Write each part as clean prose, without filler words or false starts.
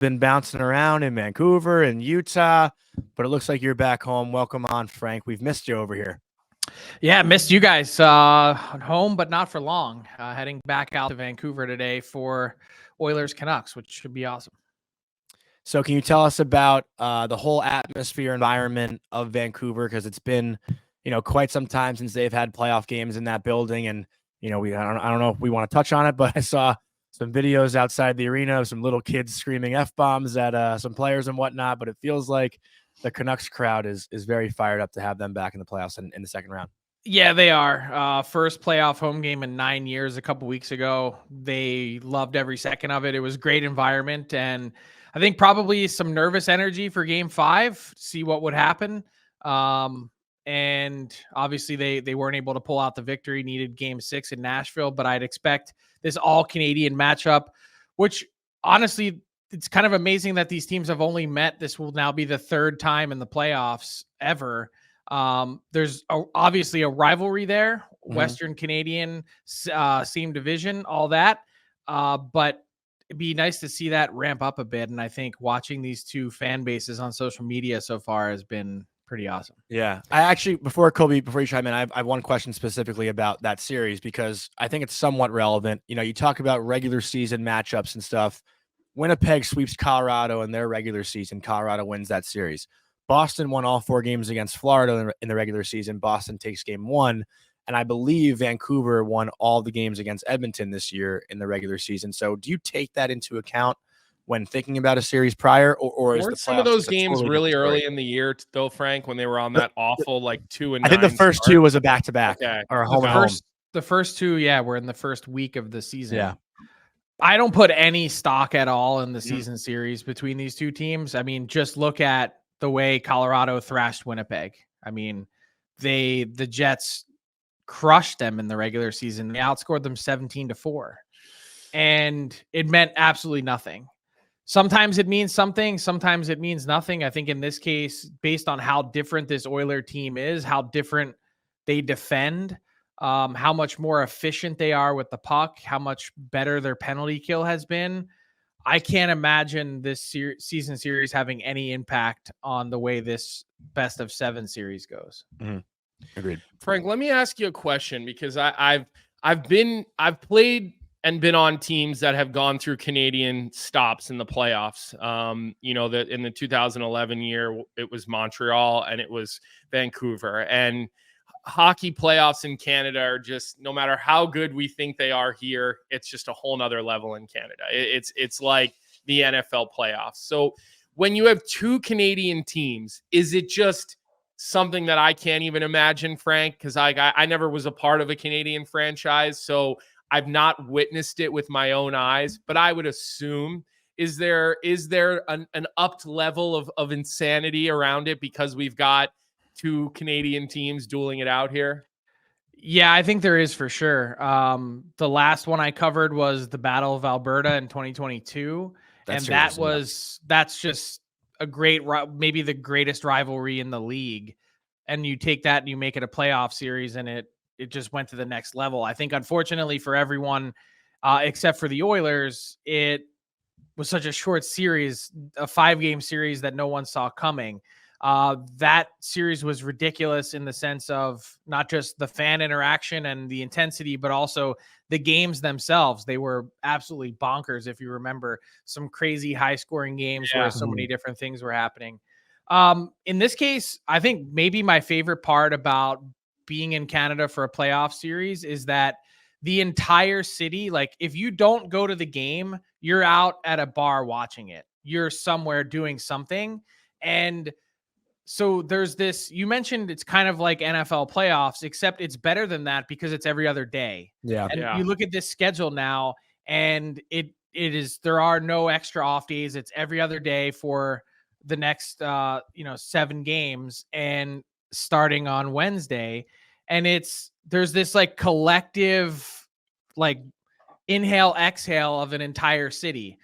been bouncing around in Vancouver and Utah, but it looks like you're back home. Welcome on, Frank. We've missed you over here. Yeah, missed you guys home, but not for long. Heading back out to Vancouver today for Oilers Canucks, which should be awesome. So can you tell us about the whole atmosphere environment of Vancouver? Because it's been, quite some time since they've had playoff games in that building. And, I don't know if we want to touch on it, but I saw some videos outside the arena of some little kids screaming F-bombs at some players and whatnot. But it feels like the Canucks crowd is very fired up to have them back in the playoffs in the second round. Yeah, they are. First playoff home game in 9 years a couple weeks ago. They loved every second of it. It was great environment. And I think probably some nervous energy for game 5, see what would happen. And obviously they weren't able to pull out the victory, needed game 6 in Nashville, but I'd expect this all Canadian matchup, which honestly, it's kind of amazing that these teams have only met. This will now be the 3rd time in the playoffs ever. There's obviously a rivalry there, Western Canadian, same division, all that. But it'd be nice to see that ramp up a bit. And I think watching these two fan bases on social media so far has been pretty awesome. Yeah. I actually, before you chime in, I have one question specifically about that series, because I think it's somewhat relevant. You talk about regular season matchups and stuff. Winnipeg sweeps Colorado in their regular season. Colorado wins that series. Boston won all 4 games against Florida in the regular season. Boston takes game 1. And I believe Vancouver won all the games against Edmonton this year in the regular season. So do you take that into account when thinking about a series prior, or is some of those games really early in the year, though, Frank, when they were on that awful 2-9? I think the first start? 2 was a back-to-back or a home and home. The first 2, were in the first week of the season. Yeah. I don't put any stock at all in the season series between these two teams. I mean, just look at the way Colorado thrashed Winnipeg. I mean, the Jets crushed them in the regular season. They outscored them 17-4, and it meant absolutely nothing. Sometimes it means something, sometimes it means nothing. I think in this case, based on how different this Oiler team is, how different they defend, how much more efficient they are with the puck, how much better their penalty kill has been, I can't imagine this season series having any impact on the way this best of 7 series goes. Agreed. Frank, let me ask you a question, because I've played and been on teams that have gone through Canadian stops in the playoffs. That in the 2011 year, it was Montreal and it was Vancouver. And hockey playoffs in Canada are just, no matter how good we think they are here, it's just a whole nother level in Canada. It's like the NFL playoffs. So when you have 2 Canadian teams, is it just something that I can't even imagine, Frank? Because I never was a part of a Canadian franchise, so I've not witnessed it with my own eyes, but I would assume, is there an upped level of insanity around it because we've got 2 Canadian teams dueling it out here? Yeah, I think there is for sure. The last one I covered was the Battle of Alberta in 2022. That's just a great, maybe the greatest rivalry in the league. And you take that and you make it a playoff series, and it just went to the next level. I think, unfortunately for everyone, except for the Oilers, it was such a short series, a 5-game series that no one saw coming. That series was ridiculous in the sense of not just the fan interaction and the intensity, but also the games themselves. They were absolutely bonkers. If you remember, some crazy high scoring games where so many different things were happening. In this case, I think maybe my favorite part about being in Canada for a playoff series is that the entire city, like if you don't go to the game, you're out at a bar watching it. You're somewhere doing something. And so there's this, you mentioned it's kind of like NFL playoffs, except it's better than that because it's every other day. Yeah. And you look at this schedule now, and there are no extra off days. It's every other day for the next 7 games, and starting on Wednesday. And there's this like collective, like inhale, exhale of an entire city.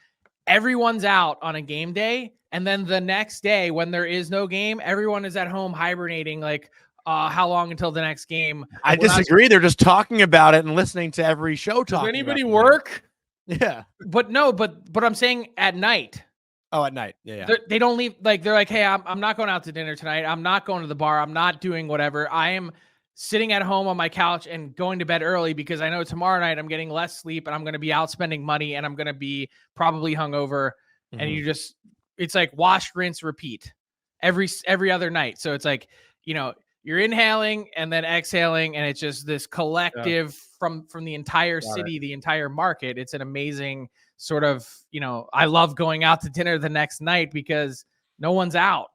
Everyone's out on a game day. And then the next day, when there is no game, everyone is at home hibernating. Like, how long until the next game? I disagree. They're just talking about it and listening to every show. Does anybody work? Yeah. But no, but I'm saying at night. Oh, at night. Yeah. They don't leave. Like, they're like, hey, I'm not going out to dinner tonight. I'm not going to the bar. I'm not doing whatever. I am sitting at home on my couch and going to bed early because I know tomorrow night I'm getting less sleep and I'm going to be out spending money and I'm going to be probably hungover. Mm-hmm. And it's like wash, rinse, repeat every other night. So it's like, you're inhaling and then exhaling, and it's just this collective from the entire city, the entire market. It's an amazing sort of, I love going out to dinner the next night because no one's out.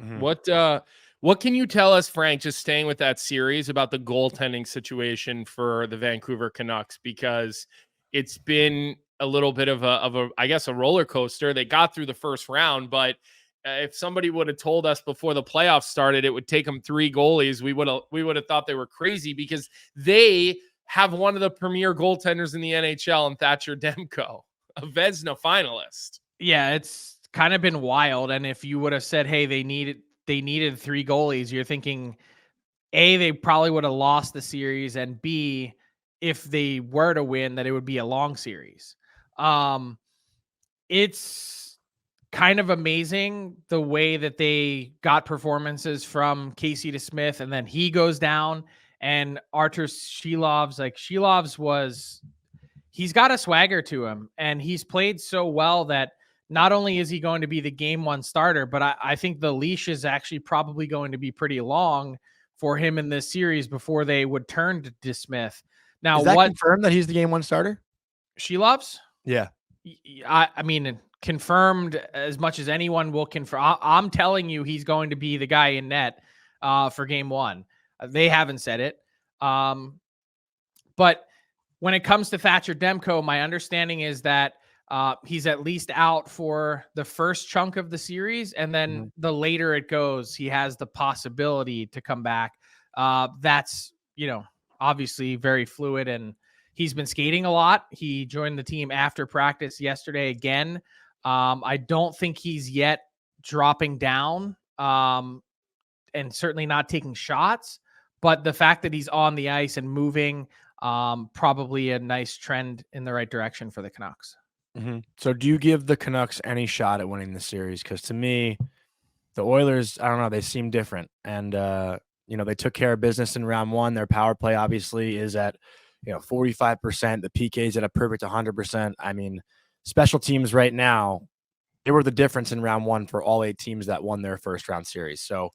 Mm-hmm. What can you tell us, Frank, just staying with that series, about the goaltending situation for the Vancouver Canucks? Because it's been a little bit of a I guess, a roller coaster. They got through the first round, but if somebody would have told us before the playoffs started it would take them 3 goalies, we would have thought they were crazy, because they have one of the premier goaltenders in the NHL in Thatcher Demko, a Vezina finalist. Yeah, it's kind of been wild. And if you would have said, hey, they needed 3 goalies, you're thinking, A, they probably would have lost the series, and B, if they were to win, that it would be a long series. It's kind of amazing the way that they got performances from Casey DeSmith, and then he goes down, and Artur Shilov's he's got a swagger to him, and he's played so well that not only is he going to be the game 1 starter, but I think the leash is actually probably going to be pretty long for him in this series before they would turn to DeSmith. Now, is that confirmed that he's the game 1 starter? Shilov's? Yeah. I mean, confirmed as much as anyone will confirm. I'm telling you, he's going to be the guy in net for game 1. They haven't said it. But when it comes to Thatcher Demko, my understanding is that he's at least out for the first chunk of the series. And then the later it goes, he has the possibility to come back. That's, obviously very fluid, and he's been skating a lot. He joined the team after practice yesterday again. I don't think he's yet dropping down and certainly not taking shots, but the fact that he's on the ice and moving, probably a nice trend in the right direction for the Canucks. Mm-hmm. So do you give the Canucks any shot at winning the series? Because to me, the Oilers, I don't know, they seem different. And, they took care of business in round 1. Their power play obviously is at 45%. The PK's at a perfect 100%. I mean, special teams right now, they were the difference in round 1 for all 8 teams that won their first round series. So,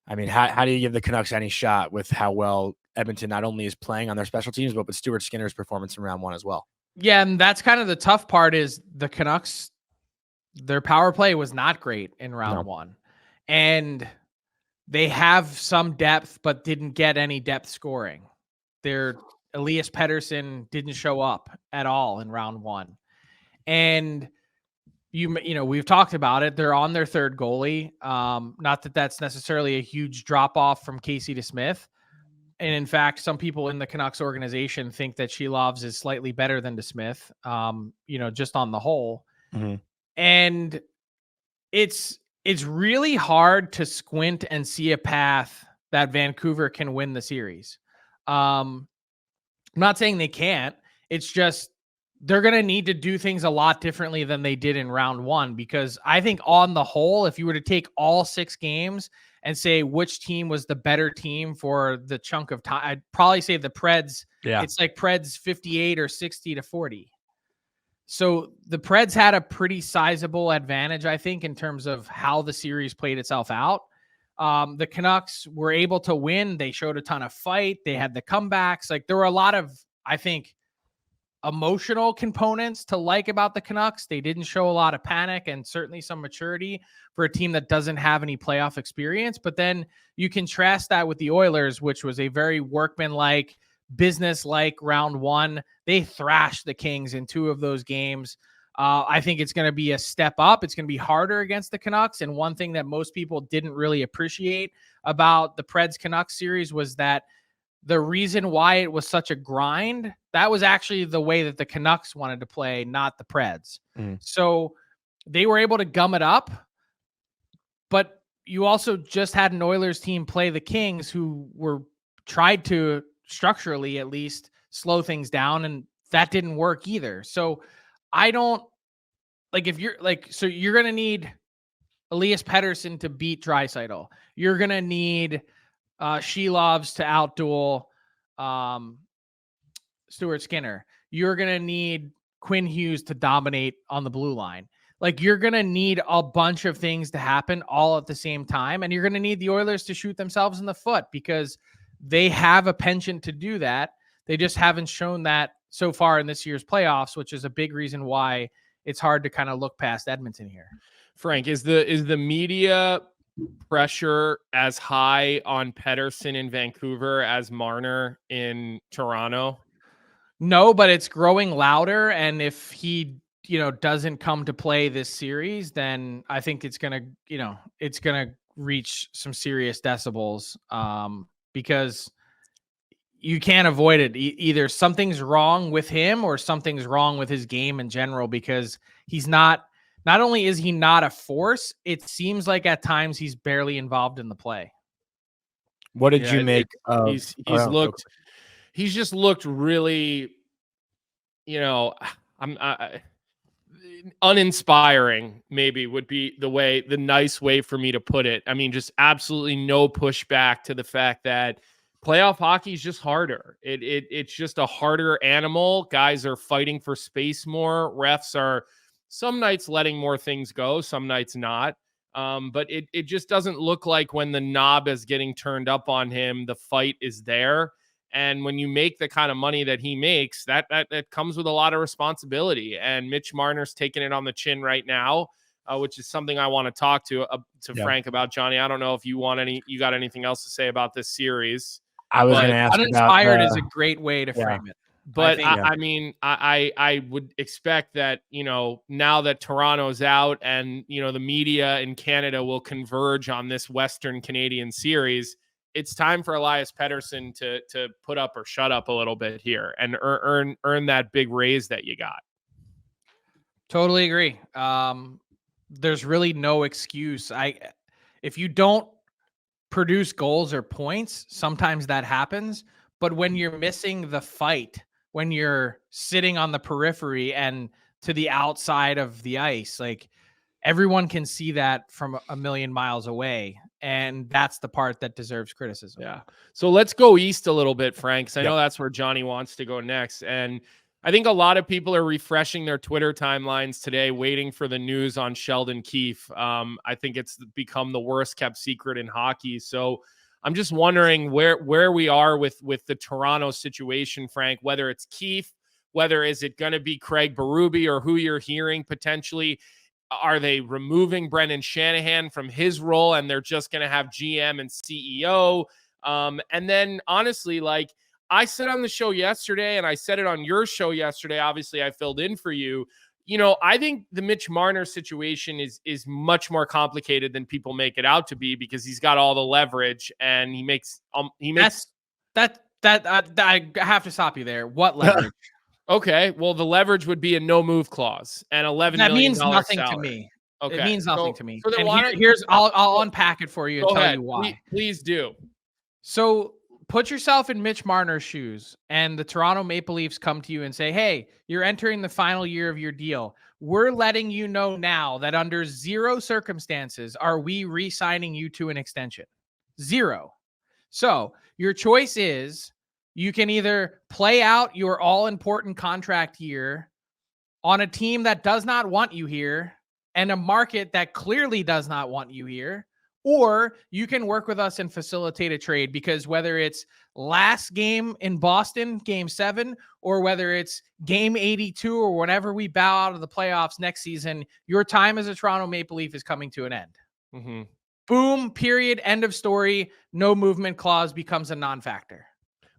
I mean, how do you give the Canucks any shot with how well Edmonton not only is playing on their special teams, but with Stuart Skinner's performance in round 1 as well? Yeah, and that's kind of the tough part, is the Canucks, their power play was not great in round 1. And they have some depth, but didn't get any depth scoring. Their Elias Pettersson didn't show up at all in round 1. And we've talked about it. They're on their 3rd goalie. Not that that's necessarily a huge drop off from Casey DeSmith. And in fact, some people in the Canucks organization think that Shilov's is slightly better than DeSmith, just on the whole. Mm-hmm. And it's really hard to squint and see a path that Vancouver can win the series. I'm not saying they can't. It's just they're going to need to do things a lot differently than they did in round 1, because I think on the whole, if you were to take all 6 games and say which team was the better team for the chunk of time, I'd probably say the Preds. Yeah. It's like Preds 58 or 60-40. So the Preds had a pretty sizable advantage, I think, in terms of how the series played itself out. The Canucks were able to win. They showed a ton of fight. They had the comebacks. Like, there were a lot of, I think, emotional components to like about the Canucks. They didn't show a lot of panic, and certainly some maturity for a team that doesn't have any playoff experience. But then you contrast that with the Oilers, which was a very workmanlike, business-like round 1. They thrashed the Kings in 2 of those games. I think it's going to be a step up. It's going to be harder against the Canucks. And one thing that most people didn't really appreciate about the Preds Canucks series was that the reason why it was such a grind, that was actually the way that the Canucks wanted to play, not the Preds. So they were able to gum it up, but you also just had an Oilers team play the Kings, who were tried to structurally at least slow things down, and that didn't work either. So I don't like if you're like, so you're going to need Elias Pettersson to beat Draisaitl. You're going to need Shelovs to outduel Stuart Skinner. You're going to need Quinn Hughes to dominate on the blue line. Like, you're going to need a bunch of things to happen all at the same time. And you're going to need the Oilers to shoot themselves in the foot because they have a penchant to do that. They just haven't shown that so far in this year's playoffs, which is a big reason why it's hard to kind of look past Edmonton here. Frank, is the media pressure as high on Pettersson in Vancouver as Marner in Toronto? No, but it's growing louder. And if he, doesn't come to play this series, then I think it's going to reach some serious decibels because you can't avoid it. Either something's wrong with him or something's wrong with his game in general, because he's not only is he not a force, it seems like at times he's barely involved in the play. What did you make of? He's just looked really, uninspiring, maybe would be the nice way for me to put it. I mean, just absolutely no pushback to the fact that playoff hockey is just harder. It's just a harder animal. Guys are fighting for space more. Refs are some nights letting more things go, some nights not. But it just doesn't look like when the knob is getting turned up on him, the fight is there. And when you make the kind of money that he makes, that comes with a lot of responsibility. And Mitch Marner's taking it on the chin right now, which is something I want to talk to Frank about. Johnny, I don't know if you got anything else to say about this series. I was going to ask uninspired is a great way to frame it. But I would expect that, now that Toronto's out and, the media in Canada will converge on this Western Canadian series, it's time for Elias Pettersson to put up or shut up a little bit here and earn that big raise that you got. Totally agree. There's really no excuse. If you don't produce goals or points, sometimes that happens. But when you're missing the fight, when you're sitting on the periphery and to the outside of the ice, like, everyone can see that from a million miles away. And that's the part that deserves criticism. Yeah. So let's go east a little bit, Frank, because I know that's where Johnny wants to go next. And I think a lot of people are refreshing their Twitter timelines today, waiting for the news on Sheldon Keefe. I think it's become the worst kept secret in hockey. So I'm just wondering where we are with the Toronto situation, Frank, whether it's Keefe, whether is it going to be Craig Berube or who you're hearing potentially. Are they removing Brendan Shanahan from his role and they're just going to have GM and CEO? And then honestly, like I said on the show yesterday, and I said it on your show yesterday, obviously I filled in for you. I think the Mitch Marner situation is much more complicated than people make it out to be, because he's got all the leverage and he makes that I have to stop you there. What leverage? Okay, well, the leverage would be a no move clause and $11 million. That means nothing salary. To me. Okay, it means nothing to me. So and I'll unpack it for you and tell you why. Please do. So put yourself in Mitch Marner's shoes, and the Toronto Maple Leafs come to you and say, "Hey, you're entering the final year of your deal. We're letting you know now that under zero circumstances are we re-signing you to an extension. Zero. So your choice is." You can either play out your all-important contract year on a team that does not want you here and a market that clearly does not want you here, or you can work with us and facilitate a trade, because whether it's last game in Boston, game 7, or whether it's game 82 or whenever we bow out of the playoffs next season, your time as a Toronto Maple Leaf is coming to an end. Mm-hmm. Boom, period, end of story. No movement clause becomes a non-factor.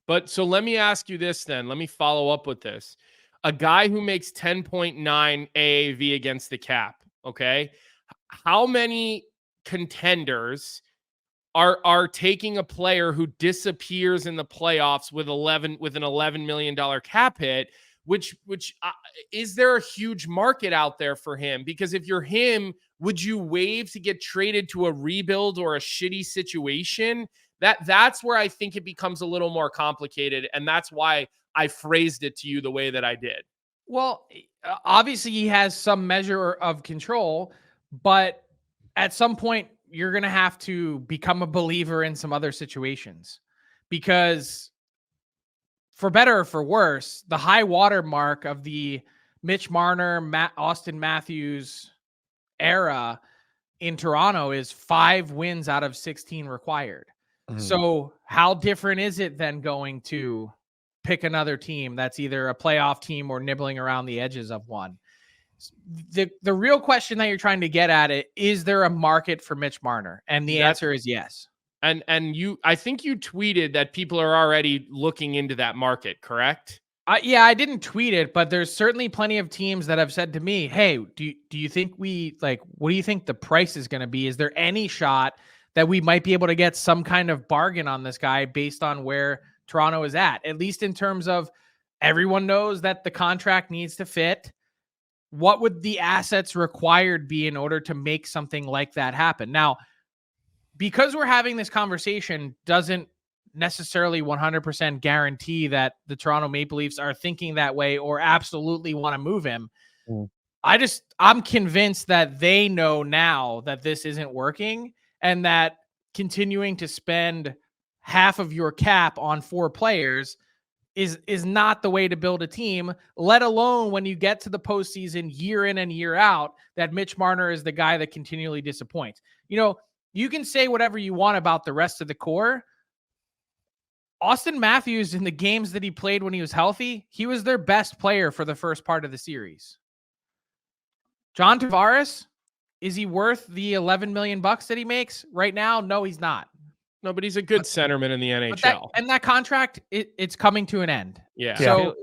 But so let me ask you this then. Let me follow up with this. A guy who makes 10.9 AAV against the cap, okay? How many contenders are taking a player who disappears in the playoffs with an $11 million cap hit, which is there a huge market out there for him? Because if you're him, would you waive to get traded to a rebuild or a shitty situation? That's where I think it becomes a little more complicated, and that's why I phrased it to you the way that I did. Well, obviously he has some measure of control, but at some point you're going to have to become a believer in some other situations, because for better or for worse, the high water mark of the Mitch Marner, Austin Matthews era in Toronto is 5 wins out of 16 required. So how different is it than going to pick another team that's either a playoff team or nibbling around the edges of one? The real question that you're trying to get at it is there a market for Mitch Marner? And the answer is yes. And I think you tweeted that people are already looking into that market, correct? Yeah, I didn't tweet it, but there's certainly plenty of teams that have said to me, "Hey, do you think what do you think the price is going to be? Is there any shot that we might be able to get some kind of bargain on this guy based on where Toronto is at least in terms of everyone knows that the contract needs to fit. What would the assets required be in order to make something like that happen?" Now, because we're having this conversation doesn't necessarily 100% guarantee that the Toronto Maple Leafs are thinking that way or absolutely want to move him. I'm convinced that they know now that this isn't working, and that continuing to spend half of your cap on 4 players is not the way to build a team, let alone when you get to the postseason year in and year out, that Mitch Marner is the guy that continually disappoints. You can say whatever you want about the rest of the core. Austin Matthews, in the games that he played when he was healthy, he was their best player for the first part of the series. John Tavares, is he worth the $11 million that he makes right now? No, he's not. No, but he's a good centerman in the NHL. That contract, it's coming to an end. Yeah. So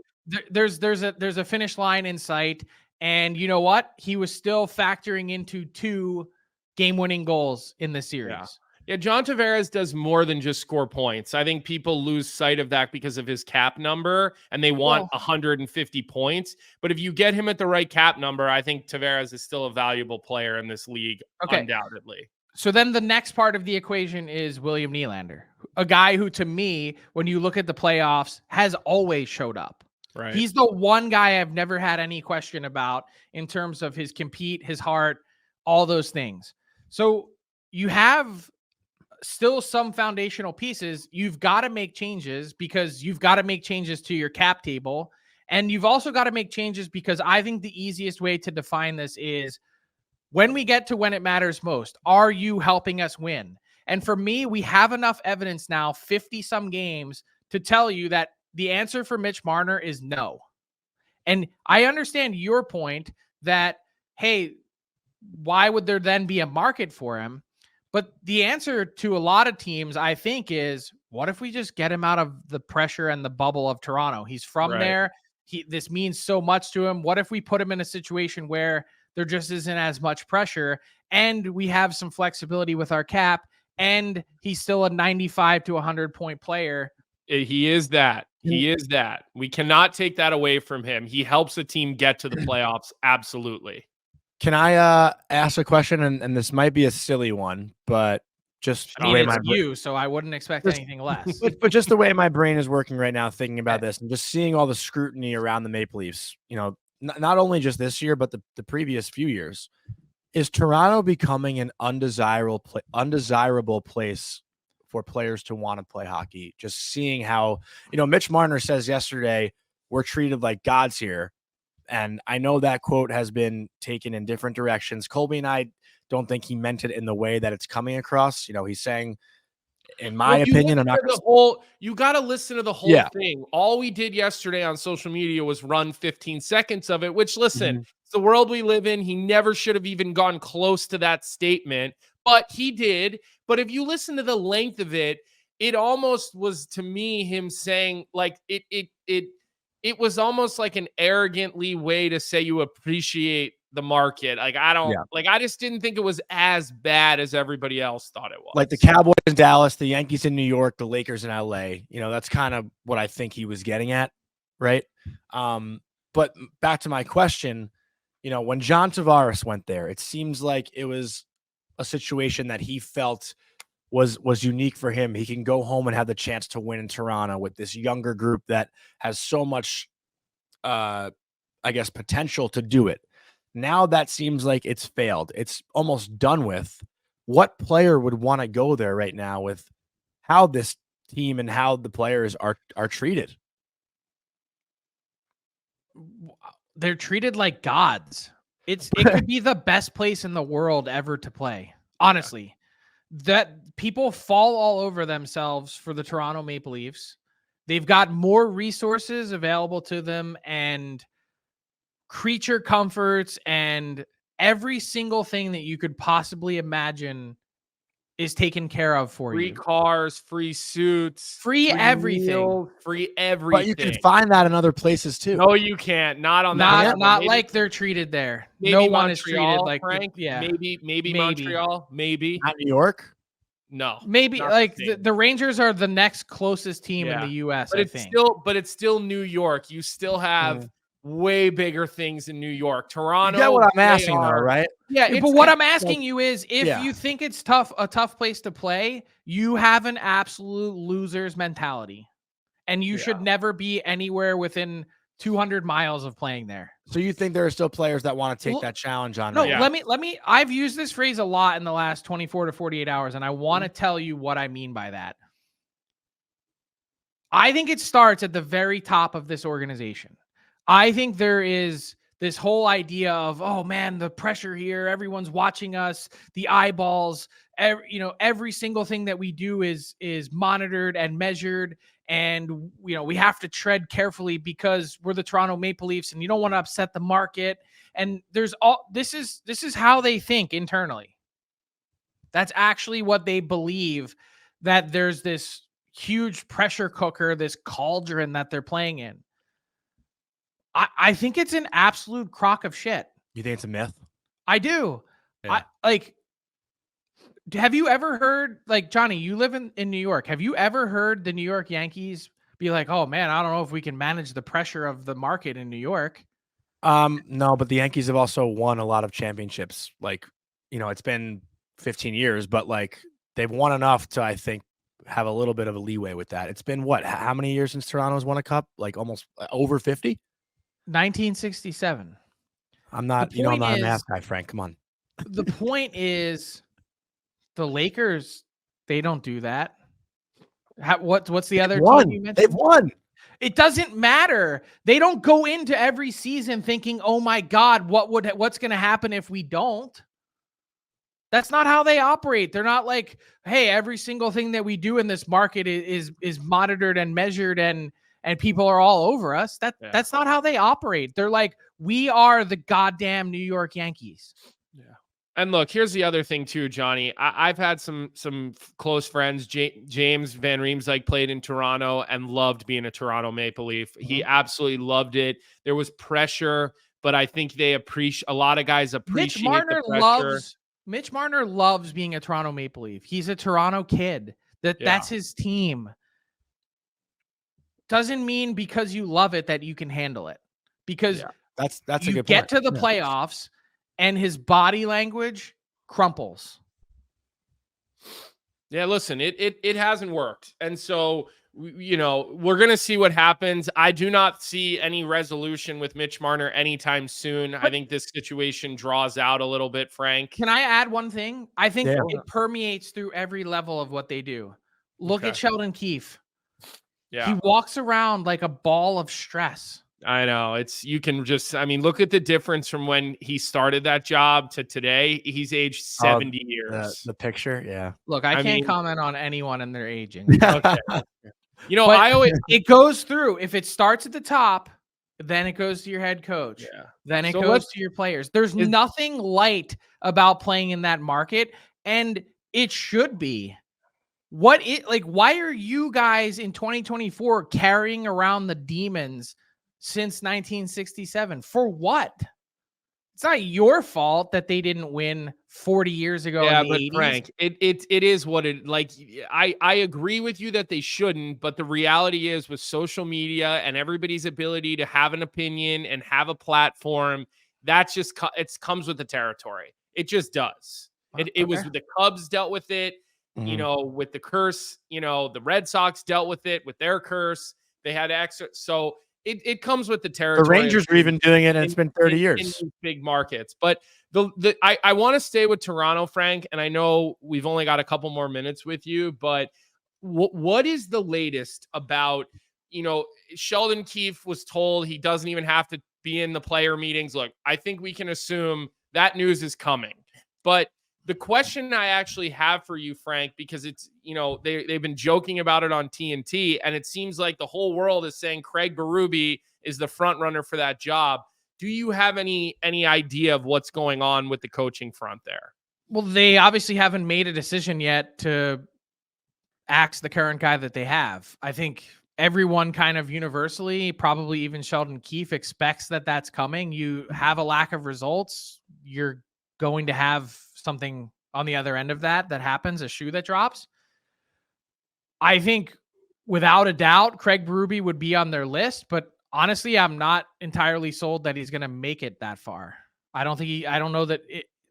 there's a finish line in sight. And you know what? He was still factoring into 2 game-winning goals in the series. Yeah, John Tavares does more than just score points. I think people lose sight of that because of his cap number, and they want 150 points. But if you get him at the right cap number, I think Tavares is still a valuable player in this league, undoubtedly. So then the next part of the equation is William Nylander, a guy who, to me, when you look at the playoffs, has always showed up. Right. He's the one guy I've never had any question about in terms of his compete, his heart, all those things. So you have still some foundational pieces. You've got to make changes because you've got to make changes to your cap table. And you've also got to make changes because I think the easiest way to define this is when we get to when it matters most, are you helping us win? And for me, we have enough evidence now, 50 some games, to tell you that the answer for Mitch Marner is no. And I understand your point that, hey, why would there then be a market for him? But the answer to a lot of teams, I think, is what if we just get him out of the pressure and the bubble of Toronto? He's from there. This means so much to him. What if we put him in a situation where there just isn't as much pressure and we have some flexibility with our cap and he's still a 95 to 100 point player? He is that. He is that. We cannot take that away from him. He helps a team get to the playoffs. Absolutely. Can I ask a question? And this might be a silly one, but just the way so I wouldn't expect anything less. But just the way my brain is working right now, thinking about this and just seeing all the scrutiny around the Maple Leafs, not only just this year, but the previous few years, is Toronto becoming an undesirable place for players to want to play hockey? Just seeing how, Mitch Marner says yesterday, we're treated like gods here. And I know that quote has been taken in different directions. Colby and I don't think he meant it in the way that it's coming across. He's saying, in my opinion, I'm not you got to listen to the whole thing. All we did yesterday on social media was run 15 seconds of it, which, listen, it's the world we live in. He never should have even gone close to that statement, but he did. But if you listen to the length of it, it almost was, to me, him saying, like, it was almost like an arrogantly way to say you appreciate the market. Like, I just didn't think it was as bad as everybody else thought it was. Like the Cowboys in Dallas, the Yankees in New York, the Lakers in LA, that's kind of what I think he was getting at. Right. But back to my question, when John Tavares went there, it seems like it was a situation that he felt was unique for him. He can go home and have the chance to win in Toronto with this younger group that has so much I guess, potential to do it. Now that seems like it's failed. It's almost done with. What player would want to go there right now with how this team and how the players are treated? They're treated like gods. It could be the best place in the world ever to play. Honestly, that people fall all over themselves for the Toronto Maple Leafs. They've got more resources available to them and creature comforts and every single thing that you could possibly imagine is taken care of for free you. Free cars, free suits, free everything. Meals, free everything. But you can find that in other places too. No, you can't. Not on that. Not like they're treated there. Maybe no Montreal, one is treated like Frank. Yeah. Maybe Montreal. Maybe not New York. No, maybe like the Rangers are the next closest team in the U.S. But it's still New York. You still have way bigger things in New York. Toronto. You get what I'm asking, though, right? Yeah, but what I'm asking you is, if you think it's a tough place to play, you have an absolute loser's mentality, and you should never be anywhere within 200 miles of playing there. So you think there are still players that want to take that challenge on? No, let me. I've used this phrase a lot in the last 24 to 48 hours, and I want to tell you what I mean by that. I think it starts at the very top of this organization. I think there is this whole idea of, oh man, the pressure here, everyone's watching us, the eyeballs, every single thing that we do is monitored and measured. And, we have to tread carefully because we're the Toronto Maple Leafs and you don't want to upset the market. And this is how they think internally. That's actually what they believe, that there's this huge pressure cooker, this cauldron that they're playing in. I think it's an absolute crock of shit. You think it's a myth? I do. Yeah. Have you ever heard, like, Johnny, you live in New York. Have you ever heard the New York Yankees be like, oh man, I don't know if we can manage the pressure of the market in New York? No, but the Yankees have also won a lot of championships. Like, it's been 15 years, but like they've won enough to, I think, have a little bit of a leeway with that. It's been how many years since Toronto's won a cup? Like almost over 50? 1967. I'm not a math guy, Frank. Come on. The point is, the Lakers, they don't do that. What's the other team you mentioned? They've won. It doesn't matter. They don't go into every season thinking, "Oh my God, what's going to happen if we don't?" That's not how they operate. They're not like, "Hey, every single thing that we do in this market is monitored and measured and people are all over us." That's not how they operate. They're like, we are the goddamn New York Yankees. Yeah. And look, here's the other thing too, Johnny. I've had some close friends. James Van Riemsdyk played in Toronto and loved being a Toronto Maple Leaf. Mm-hmm. He absolutely loved it. There was pressure, but I think a lot of guys appreciate the pressure. Mitch Marner loves being a Toronto Maple Leaf. He's a Toronto kid. That's his team. Doesn't mean because you love it that you can handle it. Because that's a good point. You get to the playoffs and his body language crumples. Yeah, listen, it hasn't worked. And so, we're going to see what happens. I do not see any resolution with Mitch Marner anytime soon. I think this situation draws out a little bit, Frank. Can I add one thing? I think it permeates through every level of what they do. Look at Sheldon Keefe. Yeah. He walks around like a ball of stress. I know. Look at the difference from when he started that job to today. He's aged 70 years. The picture, yeah. Look, I can't comment on anyone and their aging. Okay. It goes through. If it starts at the top, then it goes to your head coach. Yeah. Then it goes to your players. There's nothing light about playing in that market, and it should be. Why are you guys in 2024 carrying around the demons since 1967? For what? It's not your fault that they didn't win 40 years ago. Yeah, in the but 80s. Frank, it is what it like. I agree with you that they shouldn't, but the reality is with social media and everybody's ability to have an opinion and have a platform, that's just it comes with the territory. It just does. It was the Cubs dealt with it. With the curse, the Red Sox dealt with it with their curse. They had extra. So it comes with the territory. The Rangers are even doing it, and it's been 30 years. In big markets. But I want to stay with Toronto, Frank, and I know we've only got a couple more minutes with you, but what is the latest about, Sheldon Keefe was told he doesn't even have to be in the player meetings. Look, I think we can assume that news is coming. But the question I actually have for you, Frank, because it's, they've been joking about it on TNT, and it seems like the whole world is saying Craig Berube is the front runner for that job. Do you have any idea of what's going on with the coaching front there? Well, they obviously haven't made a decision yet to axe the current guy that they have. I think everyone kind of universally, probably even Sheldon Keefe, expects that that's coming. You have a lack of results, you're going to have something on the other end of that happens, a shoe that drops. I think without a doubt, Craig Berube would be on their list, but honestly, I'm not entirely sold that he's going to make it that far. I don't know that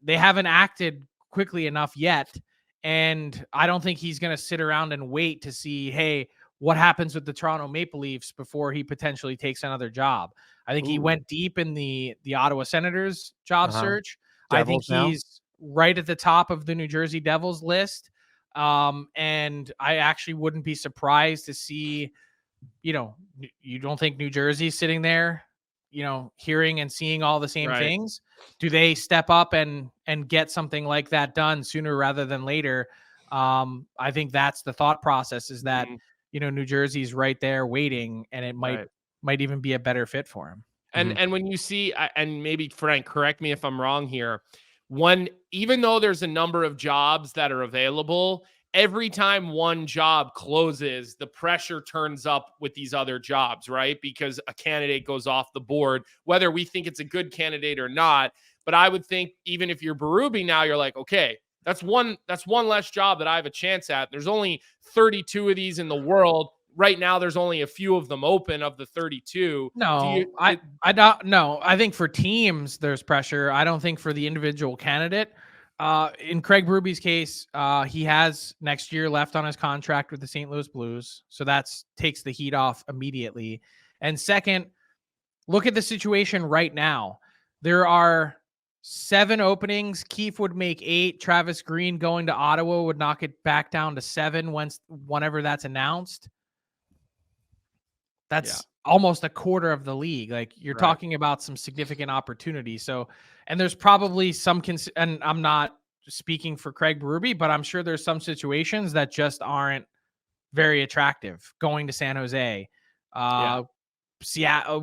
they haven't acted quickly enough yet. And I don't think he's going to sit around and wait to see, hey, what happens with the Toronto Maple Leafs before he potentially takes another job. I think he went deep in the Ottawa Senators job search. Devils I think he's right at the top of the New Jersey Devils list. And I actually wouldn't be surprised to see, you don't think New Jersey's sitting there, hearing and seeing all the same things? Do they step up and get something like that done sooner rather than later? I think that's the thought process, is that, New Jersey's right there waiting, and it might even be a better fit for him. And when you see, and maybe Frank, correct me if I'm wrong here, even though there's a number of jobs that are available, every time one job closes, the pressure turns up with these other jobs, right? Because a candidate goes off the board, whether we think it's a good candidate or not. But I would think even if you're Berube now, you're like, okay, that's one less job that I have a chance at. There's only 32 of these in the world. Right now, there's only a few of them open of the 32. No, I don't know. I think for teams, there's pressure. I don't think for the individual candidate. In Craig Berube's case, he has next year left on his contract with the St. Louis Blues. So that takes the heat off immediately. And second, look at the situation right now. There are 7 openings. Keefe would make 8. Travis Green going to Ottawa would knock it back down to 7 whenever that's announced. That's almost a quarter of the league. Like, you're talking about some significant opportunities. So, and there's probably some, and I'm not speaking for Craig Berube, but I'm sure there's some situations that just aren't very attractive. Going to San Jose, Seattle,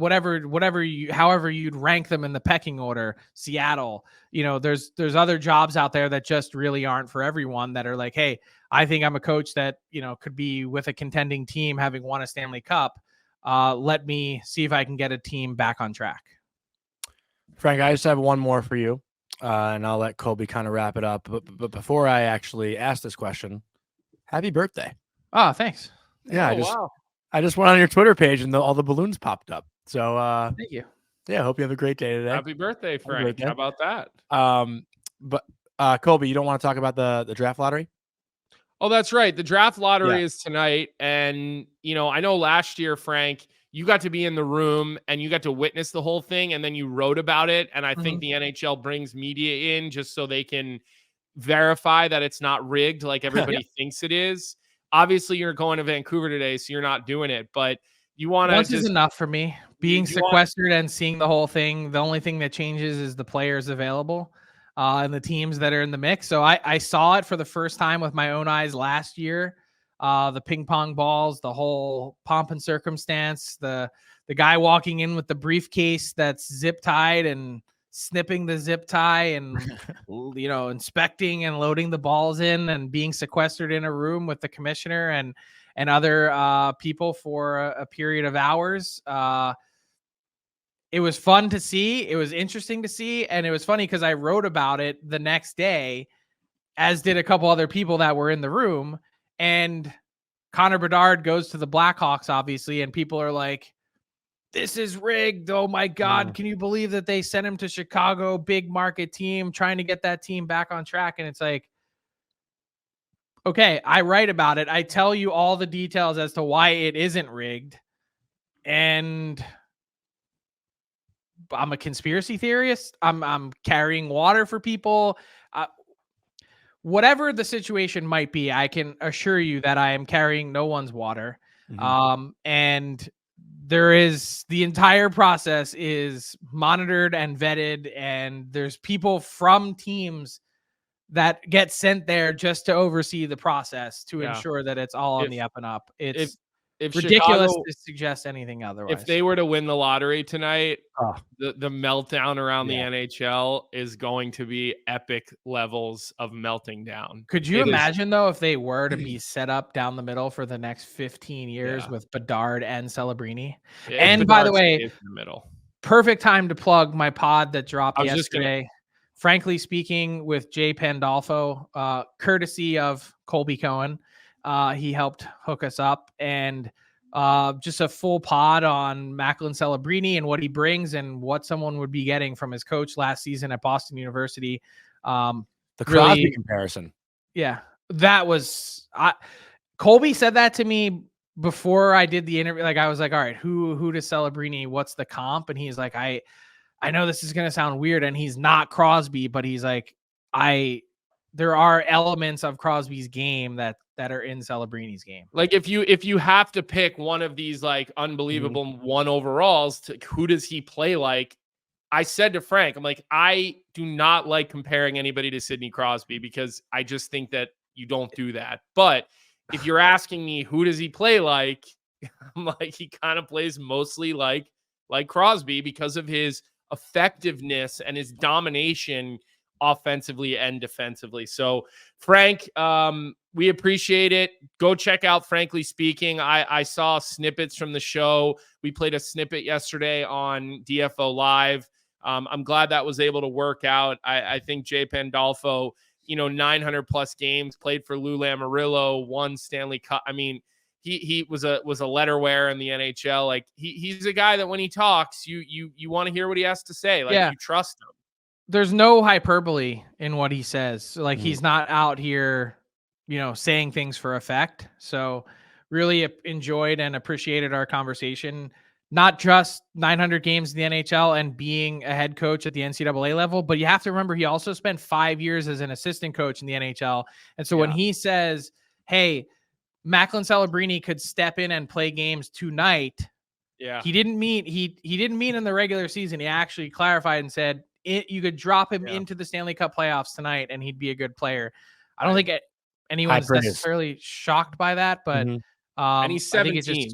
however you'd rank them in the pecking order, Seattle, there's other jobs out there that just really aren't for everyone, that are like, hey, I think I'm a coach that, could be with a contending team having won a Stanley Cup. Let me see if I can get a team back on track. Frank, I just have one more for you, and I'll let Colby kind of wrap it up. But before I actually ask this question, happy birthday. Oh, thanks. Yeah, I just went on your Twitter page and all the balloons popped up. So thank you. Yeah, I hope you have a great day today. Happy birthday, Frank. How about that? But Colby, you don't want to talk about the draft lottery? Oh, that's right. The draft lottery is tonight. And, I know last year, Frank, you got to be in the room and you got to witness the whole thing, and then you wrote about it. And I think the NHL brings media in just so they can verify that it's not rigged like everybody thinks it is. Obviously, you're going to Vancouver today, so you're not doing it. But you want to... Once is enough for me. Being sequestered and seeing the whole thing, the only thing that changes is the players available. And the teams that are in the mix. So I saw it for the first time with my own eyes last year. The ping pong balls, the whole pomp and circumstance, the guy walking in with the briefcase that's zip tied and snipping the zip tie and, inspecting and loading the balls in, and being sequestered in a room with the commissioner and other people for a period of hours. It was fun to see. It was interesting to see. And it was funny because I wrote about it the next day, as did a couple other people that were in the room. And Connor Bedard goes to the Blackhawks, obviously. And people are like, this is rigged. Oh, my God. Can you believe that they sent him to Chicago, big market team, trying to get that team back on track? And it's like, okay, I write about it. I tell you all the details as to why it isn't rigged. And I'm a conspiracy theorist. I'm carrying water for people. Whatever the situation might be, I can assure you that I am carrying no one's water. And the entire process is monitored and vetted, and there's people from teams that get sent there just to oversee the process to ensure that it's all on the up and up. It's ridiculous to suggest anything otherwise. If they were to win the lottery tonight, the meltdown around the NHL is going to be epic levels of melting down. Could you imagine though, if they were to be set up down the middle for the next 15 years with Bedard and Celebrini? And Bedard, by the way, in the middle. Perfect time to plug my pod that dropped yesterday. Frankly Speaking, with Jay Pandolfo, courtesy of Colby Cohen. He helped hook us up, and just a full pod on Macklin Celebrini and what he brings and what someone would be getting from his coach last season at Boston University. The Crosby comparison. Yeah, that was Colby said that to me before I did the interview. Like, I was like, all right, who does Celebrini? What's the comp? And he's like, I know this is going to sound weird, and he's not Crosby, but he's like, there are elements of Crosby's game that are in Celebrini's game. Like, if you have to pick one of these like unbelievable one overalls, who does he play like? I said to Frank, I'm like, I do not like comparing anybody to Sidney Crosby because I just think that you don't do that. But if you're asking me who does he play like, I'm like, he kind of plays mostly like Crosby because of his effectiveness and his domination offensively and defensively. So Frank, we appreciate it. Go check out Frankly Speaking. I saw snippets from the show. We played a snippet yesterday on DFO Live. I'm glad that was able to work out. I think Jay Pandolfo, 900 plus games, played for Lou Lamoriello, won Stanley Cup. I mean, he was a letter wearer in the NHL. Like, he's a guy that when he talks, you want to hear what he has to say. Like, you trust him. There's no hyperbole in what he says. Like, he's not out here, saying things for effect. So really enjoyed and appreciated our conversation. Not just 900 games in the NHL and being a head coach at the NCAA level, but you have to remember he also spent 5 years as an assistant coach in the NHL. And so when he says, hey, Macklin Celebrini could step in and play games tonight, he didn't mean in the regular season. He actually clarified and said you could drop him into the Stanley Cup playoffs tonight and he'd be a good player. I don't think anyone's necessarily shocked by that, but and he's 17.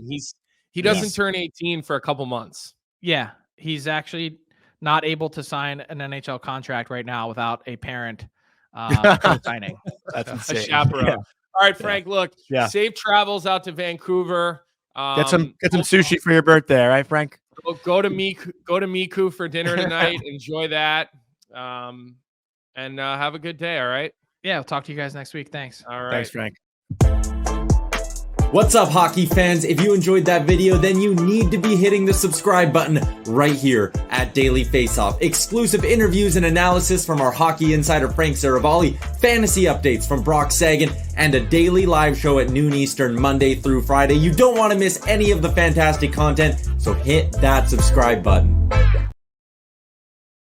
He doesn't turn 18 for a couple months. Yeah, he's actually not able to sign an NHL contract right now without a parent signing. That's insane. A chaperone. Yeah. All right, Frank, look, safe travels out to Vancouver. Get some sushi for your birthday, right, Frank? Go to Miku for dinner tonight. Enjoy that. And have a good day, all right? Yeah, I'll talk to you guys next week. Thanks. All right. Thanks, Frank. What's up, hockey fans? If you enjoyed that video, then you need to be hitting the subscribe button right here at Daily Faceoff. Exclusive interviews and analysis from our hockey insider Frank Seravalli, fantasy updates from Brock Sagan, and a daily live show at noon Eastern, Monday through Friday. You don't want to miss any of the fantastic content, so hit that subscribe button.